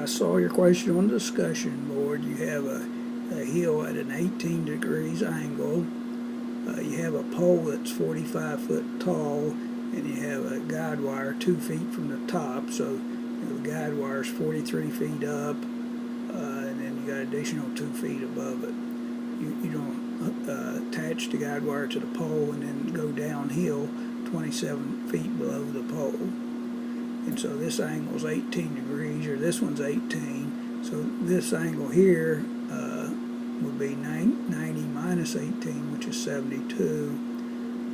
I saw your question on the discussion board. You have a hill at an 18 degrees angle. You have a pole that's 45 foot tall, and you have a guide wire 2 feet from the top. So the guide wire is 43 feet up, and then you got additional 2 feet above it. You don't attach the guide wire to the pole and then go downhill 27 feet below the pole. And so this angle is 18 degrees, or this one's 18. So this angle here would be 90 minus 18, which is 72.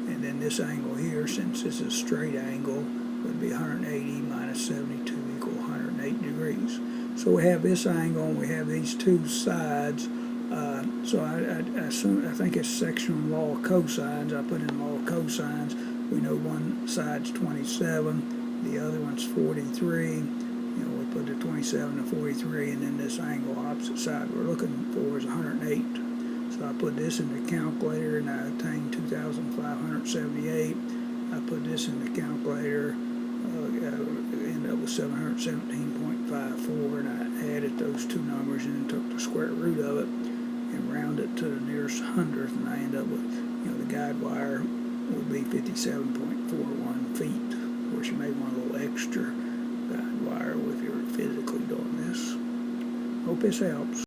And then this angle here, since this is a straight angle, would be 180 minus 72 equal 108 degrees. So we have this angle and we have these two sides. So I think it's sectional law of cosines. I put in law of cosines. We know one side's 27, the other one's 43. We put the 27 and 43, and then this angle opposite side we're looking for is 108. So I put this in the calculator and I obtained 2,578. I put this in the calculator, ended up with 717.54, and I added those two numbers and then took the square root of it and rounded to the nearest hundredth, and I end up with, the guide wire would be 57.41 feet. Of course, you may want a little extra guide wire if you're physically doing this. Hope this helps.